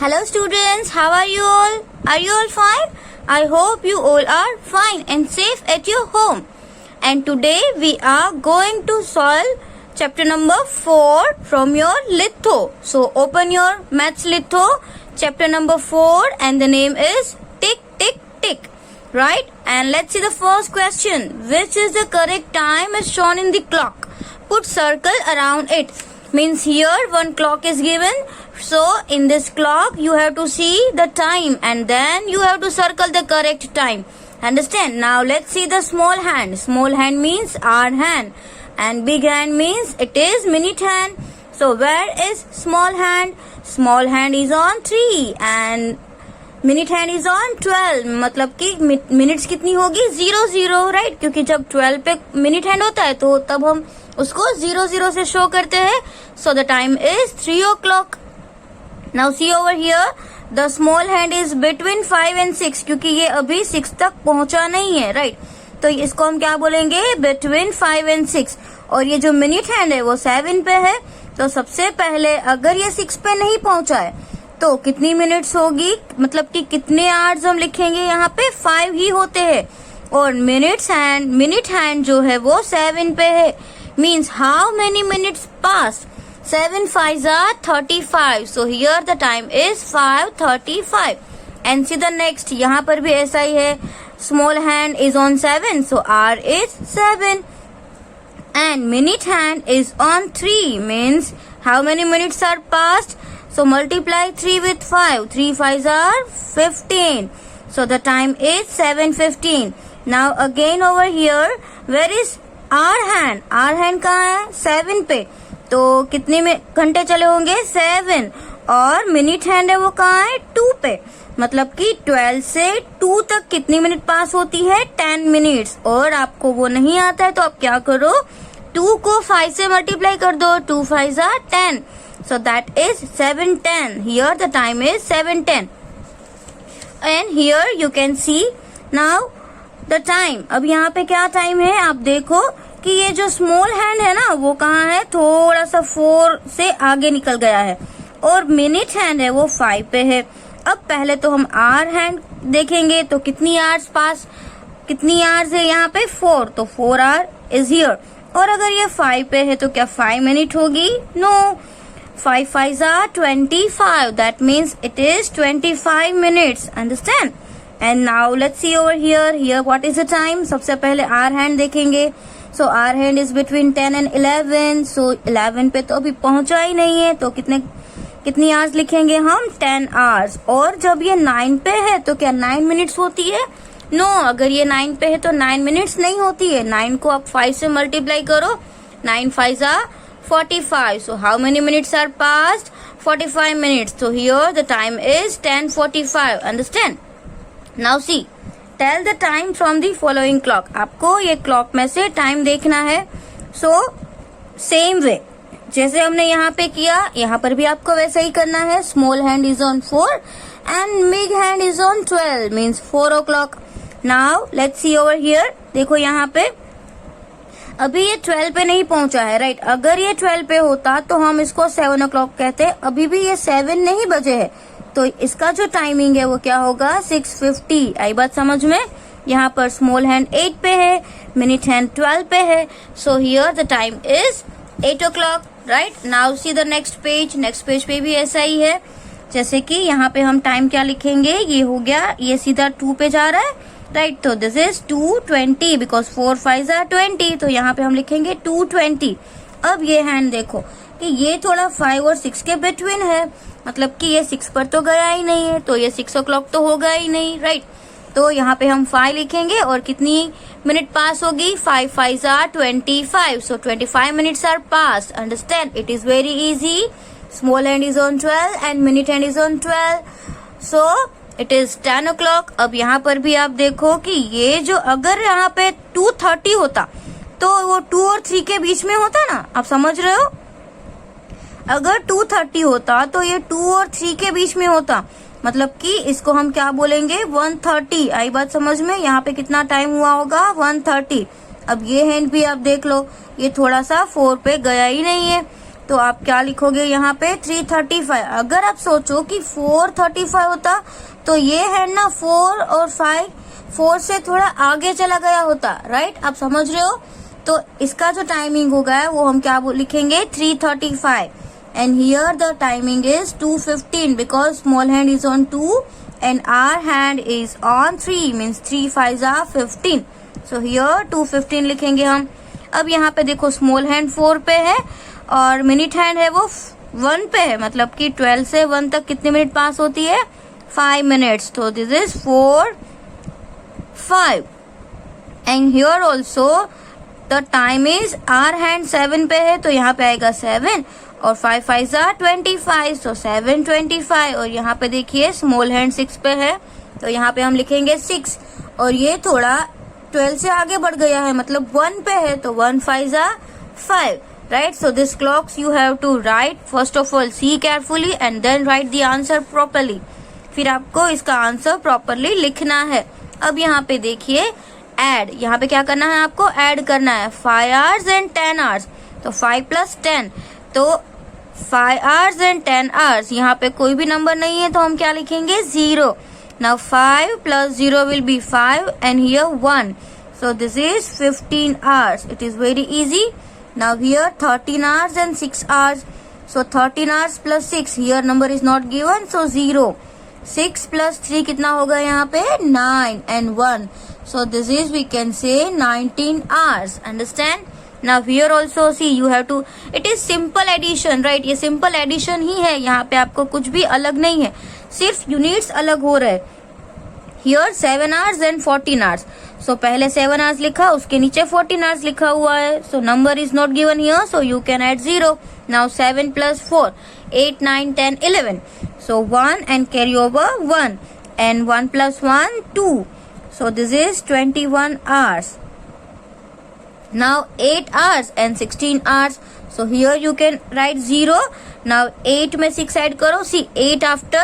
Hello students, how are you all? Are you all fine? I hope you all are fine and safe at your home. And today we are going to solve chapter number 4 from your litho. So open your maths litho, chapter number 4, and the name is tick tick tick. Right? And let's see the first question. Which is the correct time is shown in the clock? Put circle around it. Means here one clock is given. So in this clock you have to see the time and then you have to circle the correct time. Understand? Now let's see the small hand. Small hand means hour hand and big hand means it is minute hand. So where is small hand? Small hand is on 3 and minute hand is on 12. मतलब कि minutes कितनी होगी 00, right? क्योंकि जब 12 पे minute hand होता है तो तब हम उसको 00 से शो करते हैं. So the time is 3 o'clock. Now see over here the small hand is between 5 and 6 क्योंकि ये अभी 6 तक पहुंचा नहीं है, राइट? तो इसको हम क्या बोलेंगे? Between 5 and 6. और ये जो मिनट हैंड है वो 7 पे है. तो सबसे पहले अगर ये 6 पे नहीं पहुंचा है तो कितनी मिनट्स होगी, मतलब कि कितने आवर्स हम लिखेंगे? यहाँ पे 5 ही होते हैं और मिनट हैंड जो है वो 7 पे है. Means how many minutes pass? 7 5s are 35. So here the time is 5:35. And see the next. यहाँ पर भी ऐसा ही है. Small hand is on 7 so hour is 7 and minute hand is on 3. Means how many minutes are passed? So multiply 3 with 5. 3 5s are 15. So the time is 7:15. Now again over here, where is our hand? Our hand कहाँ है? 7 पे. तो कितने में घंटे चले होंगे? 7. और मिनट हैंड है वो कहाँ है? 2 पे. मतलब कि 12 से 2 तक कितनी मिनट पास होती है? 10 मिनट्स. और आपको वो नहीं आता है तो आप क्या करो? 2 को 5 से मल्टीप्लाई कर दो. 2 5s are 10. So that is 7:10. Here the time is 7:10. And here you can see now the time. अब यहाँ पे क्या टाइम है? आप देखो कि ये जो स्मॉल हैंड है ना वो कहाँ है? थोड़ा सा 4 से आगे निकल गया है और मिनट हैंड है वो 5 पे है. अब पहले तो हम आवर हैंड देखेंगे तो कितनी आवर्स पास, कितनी आवर्स है यहाँ पे? 4. तो 4 आवर इज हियर. और अगर ये 5 पे है तो क्या 5 मिनट होगी? No. 5 5s are 25. That means it is 25 minutes. Understand? And now let's see over here. Here what is the time? सबसे पहले our hand देखेंगे. So our hand is between 10 and 11. So 11 पे तो अभी पहुंचा ही नहीं है तो कितनी आवर्स लिखेंगे हम? 10 hours. और जब ये 9 पे है तो क्या 9 मिनट्स होती है? नो. अगर ये 9 पे है तो 9 मिनट्स नहीं होती है. 9 को आप 5 से मल्टीप्लाई करो. 9 5s are 45. So how many minutes are passed? 45 minutes. So here the time is 10:45. Understand? Now see. Tell the time from the following clock. आपको ये क्लॉक में से टाइम देखना है. So same way. जैसे हमने यहाँ पे किया यहाँ पर भी आपको वैसा ही करना है. Small hand is on 4 and big hand is on 12. Means 4 o'clock. Now let's see over here. देखो यहाँ पे अभी ये 12 पे नहीं पहुंचा है, राइट? अगर ये 12 पे होता तो हम इसको 7 o'clock कहते. अभी भी ये 7 नहीं बजे है तो इसका जो टाइमिंग है वो क्या होगा? 6:50. आई बात समझ में? यहाँ पर स्मॉल हैंड 8 पे है, मिनट हैंड 12 पे है. सो here the time is 8 o'clock. Right? Now C the next page. Next page पे भी ऐसा ही है. जैसे कि यहाँ पे हम टाइम क्या लिखेंगे? ये हो गया, ये सीधा 2 पे जा रहा है, राइट? तो this is 2:20 because 4 5s are 20. तो यहाँ पे हम लिखेंगे 2:20. अब ये हैंड देखो कि ये थोड़ा 5 और 6 के बिटवीन है. मतलब कि ये 6 पर तो गया ही नहीं है तो ये 6 o'clock तो होगा ही नहीं, राइट? तो यहाँ पे हम 5 लिखेंगे और कितनी मिनट पास होगी? 5 5s are 25. So 25 minutes are passed. Understand? It is very easy. Small hand is on 12 and minute hand is on 12. So it is 10 o'clock. अब यहाँ पर भी आप देखो कि ये जो अगर यहाँ पे 2:30 होता तो वो 2 और 3 के बीच में होता ना. आप समझ रहे हो? अगर 2:30 होता तो ये 2 और 3 के बीच में होता. मतलब कि इसको हम क्या बोलेंगे? 1:30. आई बात समझ में? यहाँ पे कितना टाइम हुआ होगा? 1:30. अब ये हैंड भी आप देख लो, ये थोड़ा सा 4 पे गया ही नहीं है तो आप क्या लिखोगे यहाँ पे 335। अगर आप सोचो कि 435 होता तो ये है ना 4 और 5 4 से थोड़ा आगे चला गया होता, राइट? आप समझ रहे हो? तो इसका जो टाइमिंग होगा वो हम क्या लिखेंगे 335 and here the timing is 2:15 because small hand is on 2 and our hand is on 3 means 3 5s are 15. So here 2:15 लिखेंगे हम। अब यहाँ पे देखो स्मॉल हैंड 4 पे है और मिनट हैंड है वो 1 पे है, मतलब कि 12 से 1 तक कितने मिनट पास होती है 5 मिनट्स। तो this is 4 5 and here also the time is hour hand 7 पे है तो यहाँ पे आएगा 7 और 5 5s are 25 तो 725। और यहाँ पे देखिए स्मॉल हैंड 6 पे है तो यहाँ पे हम लिखेंगे 6 और ये थोड़ा 12 से आगे बढ़ गया है मतलब 1 पे है तो 1 5s are 5, right? So this clocks you have to write first of all see carefully and then write the answer properly. फिर आपको इसका आंसर प्रॉपरली लिखना है। अब यहाँ पे देखिए ऐड, यहाँ पे क्या करना है आपको ऐड करना है 5 hours and 10 hours। तो 5 plus 10 तो 5 hours and 10 hours, यहाँ पे कोई भी नंबर नहीं है तो हम क्या लिखेंगे 0। Now 5 plus 0 will be 5 and here 1. So this is 15 hours. It is very easy. Now here 13 hours and 6 hours. So 13 hours plus 6. Here number is not given. So 0. 6 plus 3 कितना होगा यहाँ पे 9 and 1. So this is we can say 19 hours. Understand? Now here also see you have to. It is simple addition, right? ये simple addition ही है, यहाँ पे आपको कुछ भी अलग नहीं है, सिर्फ यूनिट्स अलग हो रहे हैं। Here 7 hours and 14 hours. So पहले 7 hours लिखा उसके नीचे 14 hours लिखा हुआ है। So number is not given here, so you can add 0. Now 7 plus 4 8 9 10 11. So 1 and carry over 1 and 1 plus 1 2. So this is 21 hours. Now 8 hours and 16 hours. So here you can write 0. Now 8 में 6 add करो. See 8 after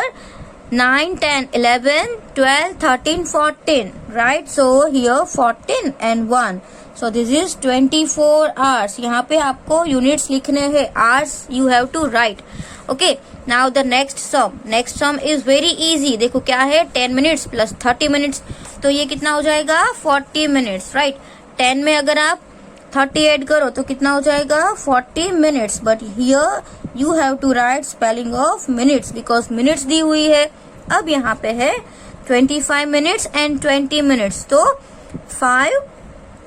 9 10 11 12 13 14, right? So here 14 and 1. So this is 24 hours. यहाँ पे आपको units लिखने हैं, hours you have to write. Okay. Now the next sum. Next sum is very easy. देखो क्या है 10 minutes plus 30 minutes. तो ये कितना हो जाएगा 40 minutes, right? 10 में अगर आप 30 ऐड करो तो कितना हो जाएगा 40 minutes. But here you have to write spelling of minutes because minutes दी हुई है। अब यहाँ पे है 25 minutes and 20 minutes. तो 5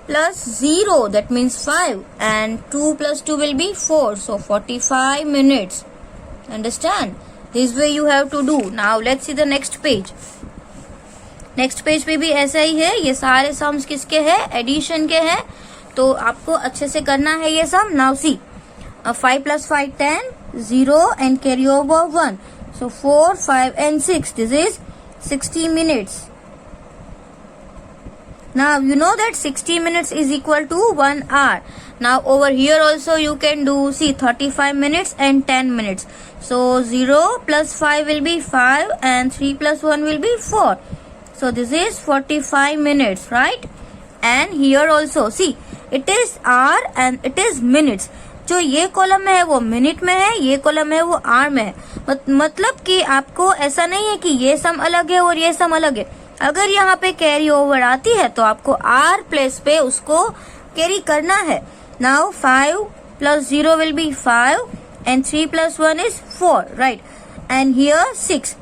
plus 0 that means 5 and 2 plus 2 will be 4. So 45 minutes. Understand? This way you have to do. Now let's see the next page. Next page पे भी ऐसा ही है, ये सारे सम्स किसके हैं एडिशन के हैं, तो आपको अच्छे से करना है ये sum. Now see 5 plus 5 10 0 and carry over 1. So 4 5 and 6 this is 60 minutes. Now you know that 60 minutes is equal to 1 hour. Now over here also you can do see 35 minutes and 10 minutes. So 0 plus 5 will be 5 and 3 plus 1 will be 4. So this is 45 minutes, right? And here also see it is hour and it is minutes. जो ये column में है वो minute में है, ये column में है वो आवर में है। मतलब कि आपको ऐसा नहीं है कि ये सम अलग है और ये सम अलग है। अगर यहाँ पे कैरी ओवर आती है तो आपको आर प्लेस पे उसको कैरी करना है। Now 5 plus 0 will be 5 and 3 plus 1 is 4, right? And here 6.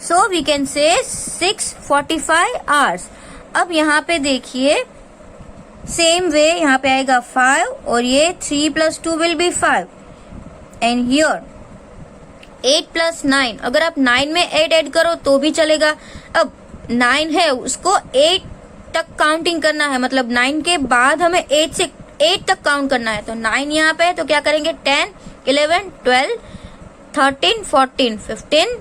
So we can say 6:45 hours. अब यहाँ पे देखिए सेम वे यहाँ पे आएगा 5 और ये 3 plus 2 will be 5 and here 8 plus 9. अगर आप 9 में 8 ऐड करो तो भी चलेगा। अब 9 है उसको 8 तक काउंटिंग करना है, मतलब 9 के बाद हमें 8 से 8 तक काउंट करना है। तो 9 यहाँ पे है तो क्या करेंगे 10 11 12 13 14 15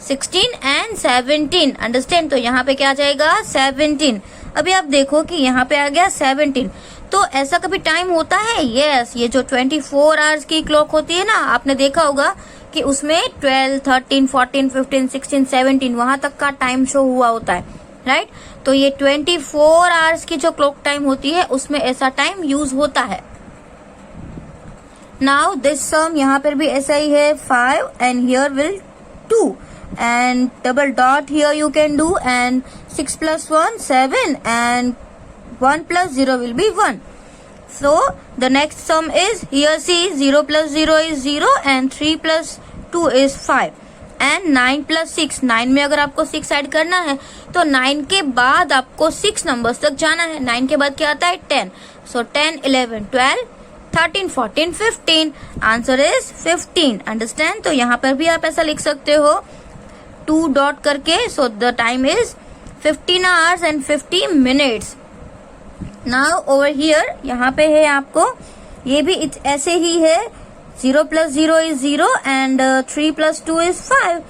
16 and 17. अंडरस्टैंड? तो यहाँ पे क्या आ जाएगा 17। अभी आप देखो कि यहाँ पे आ गया 17। तो ऐसा कभी टाइम होता है? यस, ये जो 24 आवर्स की क्लॉक होती है ना, आपने देखा होगा कि उसमें 12 13 14 15 16 17 वहां तक का टाइम शो हुआ होता है, राइट? तो ये 24 आवर्स की जो क्लॉक टाइम होती है उसमें ऐसा टाइम यूज होता है। नाउ दिस सम यहाँ पर भी ऐसा ही है 5 and here will 2 and double dot here you can do and 6 plus 1 7 and 1 plus 0 will be 1. So the next sum is here see 0 plus 0 is 0 and 3 plus 2 is 5 and 9 plus 6. 9 में अगर आपको 6 add करना है तो 9 के बाद आपको 6 numbers तक जाना है. 9 के बाद क्या आता है 10. So 10 11 12 13 14 15. Answer is 15. अंडरस्टैंड. तो यहाँ पर भी आप ऐसा लिख सकते हो 2 डॉट करके. So the time is 15 hours and 50 minutes. Now over here यहाँ पे है आपको ये भी ऐसे ही है 0 plus 0 is 0 and 3 plus 2 is 5.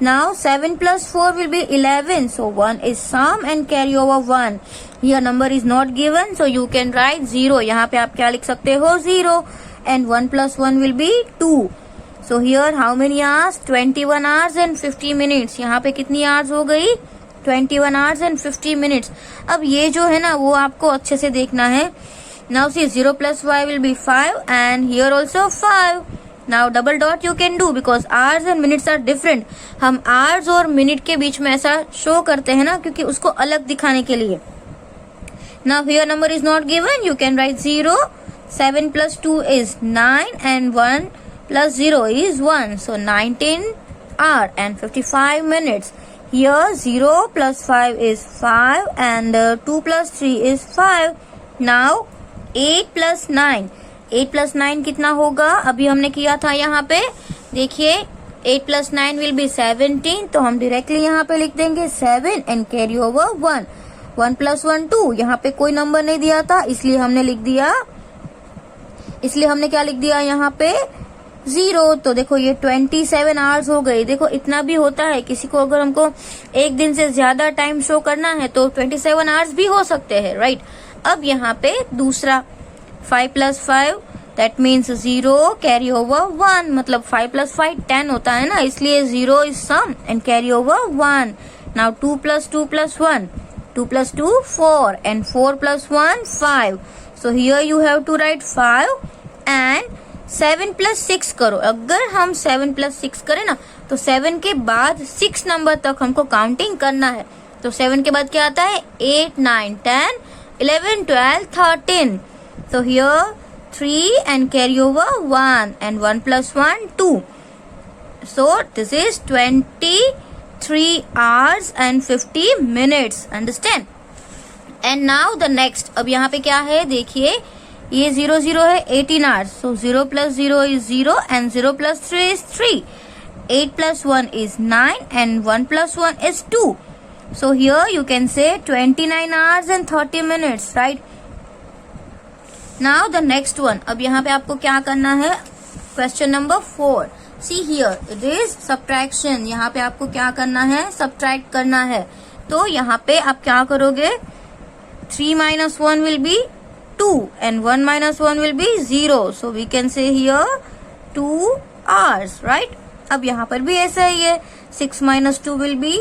Now 7 plus 4 will be 11. So 1 is sum and carry over 1. Here number is not given so you can write 0. यहाँ पे आप क्या लिख सकते हो 0 and 1 plus 1 will be 2. So here how many hours? 21 hours and 50 minutes. यहाँ पे कितनी hours हो गई? 21 hours and 50 minutes. अब ये जो है ना वो आपको अच्छे से देखना है. Now see 0 plus 5 will be 5 and here also 5. Now double dot you can do because hours and minutes are different. हम hours और minute के बीच में ऐसा शो करते हैं ना क्योंकि उसको अलग दिखाने के लिए. Now here number is not given. You can write 0. 7 plus 2 is 9 and 1 plus 0 is 1. So 19 hour and 55 minutes. Here 0 plus 5 is 5 and 2 plus 3 is 5. Now 8 plus 9. 8 plus 9 कितना होगा? अभी हमने किया था यहाँ पे. देखिए 8 plus 9 will be 17. तो हम डायरेक्टली यहाँ पे लिख देंगे 7 and carry over 1. 1 plus 1 2. यहाँ पे कोई नंबर नहीं दिया था इसलिए हमने क्या लिख दिया यहाँ पे 0. तो देखो ये 27 आवर्स हो गई. देखो इतना भी होता है. किसी को अगर हमको एक दिन से ज्यादा टाइम शो करना है तो 27 आवर्स भी हो सकते हैं. राइट. अब यहाँ पे दूसरा 5 plus 5 that means 0 carry over 1. मतलब 5 plus 5 10 होता है ना इसलिए 0 is sum and carry over 1. Now 2 plus 2 plus 1. 2 plus 2 4 and 4 plus 1 5. So here you have to write 5 and 7 plus 6 करो. अगर हम 7 plus 6 करें ना तो 7 के बाद 6 नंबर तक हमको काउंटिंग करना है. तो 7 के बाद क्या आता है 8 9 10 11 12 13. So here 3 and carry over 1 and 1 plus 1 2. So this is 23 hours and 50 minutes. Understand? And now the next. अब यहाँ पे क्या है देखिए ये 0 0 है 18 hours. So 0 plus 0 is 0 and 0 plus 3 is 3. 8 plus 1 is 9 and 1 plus 1 is 2. So here you can say 29 hours and 30 minutes. Right? Now the next one. अब यहाँ पे आपको क्या करना है? Question number 4. See here. It is subtraction. यहाँ पे आपको क्या करना है? Subtract करना है. तो यहाँ पे आप क्या करोगे? 3 minus 1 will be 2 and 1 minus 1 will be 0. So we can say here 2 hours. Right? अब यहाँ पर भी ऐसा ही है. 6 minus 2 will be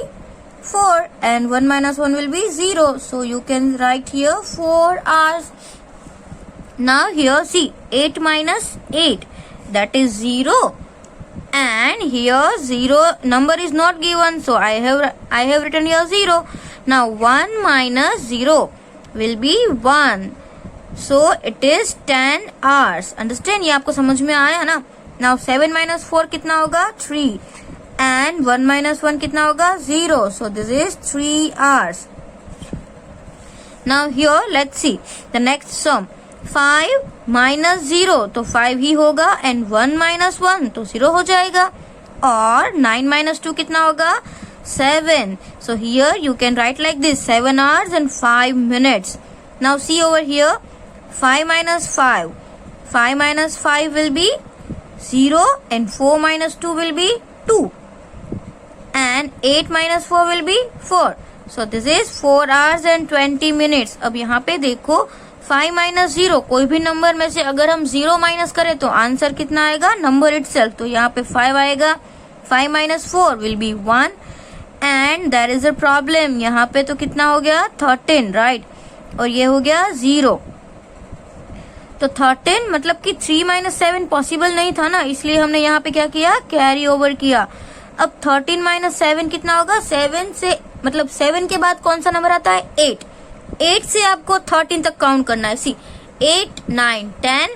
4 and 1 minus 1 will be 0. So you can write here 4 hours. Now here see 8 minus 8 that is 0 and here 0 number is not given. So I have written here 0. Now 1 minus 0 will be 1. So it is 10 hours. Understand? ये आपको समझ में आया ना? Now 7 minus 4 कितना होगा? 3 and 1 minus 1 कितना होगा? 0. So this is 3 hours. Now here let's see the next sum. 5 minus 0 तो 5 ही होगा and 1 minus 1 तो 0 हो जाएगा. और 9 minus 2 कितना होगा? 7. So here you can write like this 7 hours and 5 minutes. Now see over here 5 minus 5. 5 minus 5 will be 0 and 4 minus 2 will be 2 and 8 minus 4 will be 4. So this is 4 hours and 20 minutes. अब यहाँ पे देखो 5 minus 0 कोई भी number में से अगर हम 0 माइनस करें तो आंसर कितना आएगा? Number itself. तो यहाँ पे 5 आएगा. 5 minus 4 will be 1 and there is a problem. यहाँ पे तो कितना हो गया? 13. राइट. और ये हो गया 0. तो 13 मतलब कि 3 - 7 पॉसिबल नहीं था ना, इसलिए हमने यहाँ पे क्या किया, कैरी ओवर किया। अब 13 - 7 कितना होगा, 7 से मतलब 7 के बाद कौन सा नंबर आता है, 8। 8 से आपको 13 तक काउंट करना है। सी 8 9 10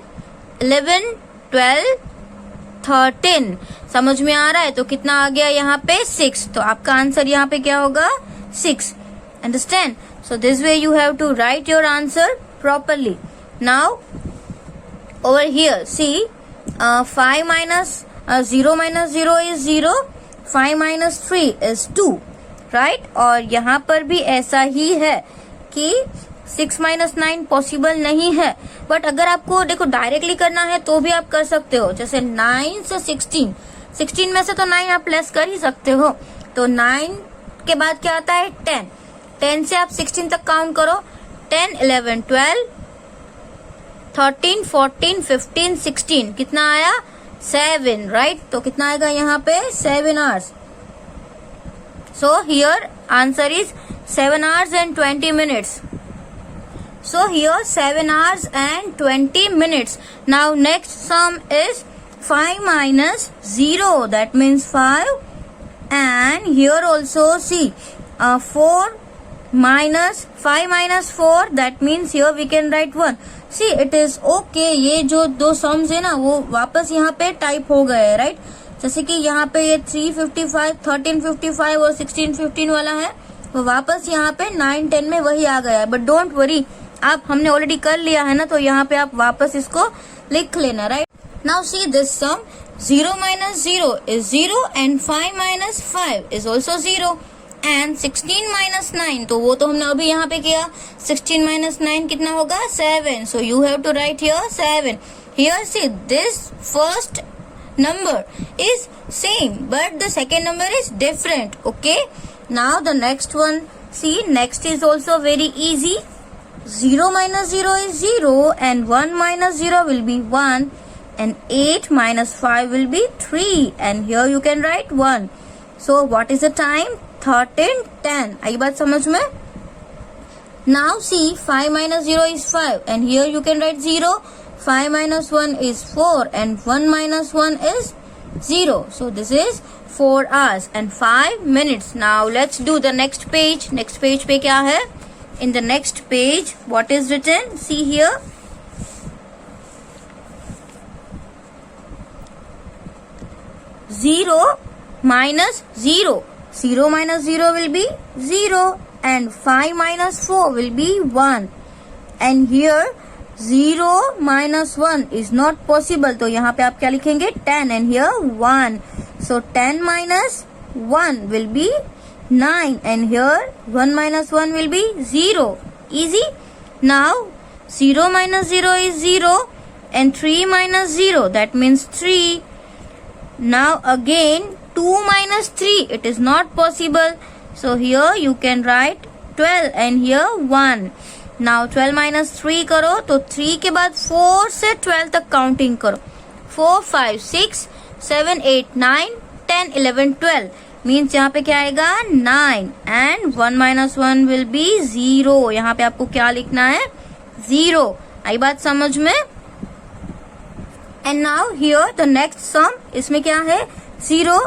11 12 13। समझ में आ रहा है? तो कितना आ गया यहाँ पे, 6। तो आपका आंसर यहाँ पे क्या होगा, 6। Understand? So this way you have to write your answer properly. Now over here see 5 minus 0 minus 0 is 0, 5 minus 3 is 2, right? और यहाँ पर भी ऐसा ही है कि 6 minus 9 पॉसिबल नहीं है, बट अगर आपको देखो डायरेक्टली करना है तो भी आप कर सकते हो। जैसे 9 से 16 में से तो 9 आप लेस कर ही सकते हो, तो 9 के बाद क्या आता है, 10। 10 से आप 16 तक काउंट करो, 10 11 12 13 14 15 16, कितना आया, 7, राइट? तो कितना आएगा यहाँ पे, 7 hours। So here answer is 7 hours and 20 minutes। So here 7 hours and 20 minutes। Now next sum is 5 minus 0, that means 5, and here also see 4 minus 5 minus 4, that means here we can write 1। See it is okay, ये जो दो sums है ना वो वापस यहाँ पे type हो गए, राइट? जैसे कि यहाँ पे ये 355 1355 और 1615 वाला है, वो वापस यहाँ पे 9 10 में वही आ गया है। बट डोंट वरी, आप हमने ऑलरेडी कर लिया है ना, तो यहाँ पे आप वापस इसको लिख लेना, right? Now see this sum, 0 minus 0 is 0 and 5 minus 5 is also 0 and 16 minus 9, तो वो तो हमने अभी यहाँ पे किया। 16 minus 9 कितना होगा, 7। So you have to write here 7। Here see this first number is same but the second number is different, okay? Now the next one, see next is also very easy। 0 minus 0 is 0 and 1 minus 0 will be 1 and 8 minus 5 will be 3 and here you can write 1। So what is the time, 13 10। आई बात समझ में? Now see 5 minus 0 is 5 and here you can write 0, 5 minus 1 is 4 and 1 minus 1 is 0। So this is 4 hours and 5 minutes। Now let's do the next page। Next page पे क्या है? In the next page what is written? See here, 0 minus 0, 0 minus 0 will be 0 and 5 minus 4 will be 1 and here 0 minus 1 is not possible, तो यहाँ पे आप क्या लिखेंगे, 10 and here 1। So 10 minus 1 will be 9 and here 1 minus 1 will be 0। Easy? Now 0 minus 0 is 0 and 3 minus 0, that means 3। Now again 2 minus 3, it is not possible, so here you can write 12 and here 1। Now 12 minus 3 करो तो 3 के बाद 4 से 12 तक counting करो, 4 5 6 7 8 9 10 11 12, means यहाँ पे क्या आएगा, 9 and 1 minus 1 will be 0। यहाँ पे आपको क्या लिखना है, 0। आई बात समझ में? And now here the next sum, इसमें क्या है, 0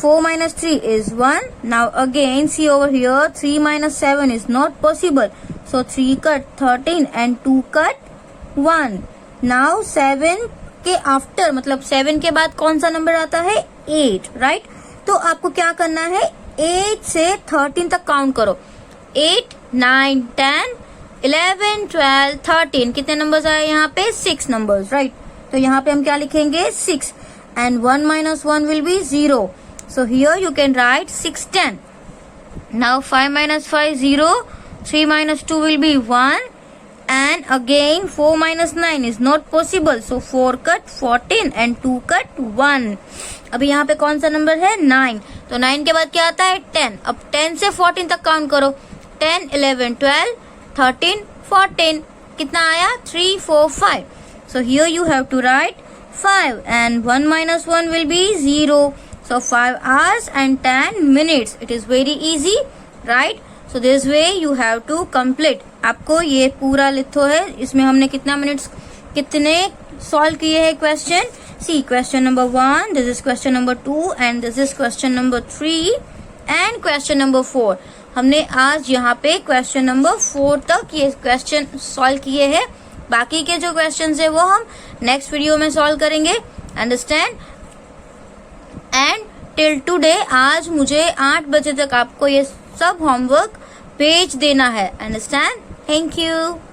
4 minus 3 is 1। Now again see over here 3 minus 7 is not possible, so 3 cut 13 and 2 cut 1। Now 7 के आफ्टर मतलब 7 के बाद कौन सा नंबर आता है, 8, राइट? तो आपको क्या करना है, 8 से 13 तक काउंट करो, 8 9 10 11 12 13, कितने नंबर्स आए यहाँ पे, 6 नंबर्स, राइट? तो यहाँ पे हम क्या लिखेंगे, 6 and 1 minus 1 will be 0। So here you can write 6 10। Now 5 minus 5 0, 3 minus 2 will be 1 and again 4 minus 9 is not possible, so 4 cut 14 and 2 cut 1। अभी यहाँ पे कौन सा नंबर है, 9, तो 9 के बाद क्या आता है, 10। अब 10 से 14 तक काउंट करो, 10 11 12 13 14, कितना आया, 3 4 5। So here you have to write 5 and 1 minus 1 will be 0। So 5 hours and 10 minutes। It is very easy, right? So this way you have to complete। आपको ये पूरा लिखो है, इसमें हमने कितना मिनट्स कितने सॉल्व किए हैं question? See question number 1, this is question number 2 and this is question number 3 and question number 4। हमने आज यहाँ पे क्वेश्चन नंबर 4 तक ये क्वेश्चन सॉल्व किए हैं। बाकी के जो क्वेश्चन है वो हम नेक्स्ट वीडियो में सॉल्व करेंगे। अंडरस्टैंड? एंड टिल टुडे, आज मुझे 8 बजे तक आपको ये सब होमवर्क भेज देना है। अंडरस्टैंड? Thank you.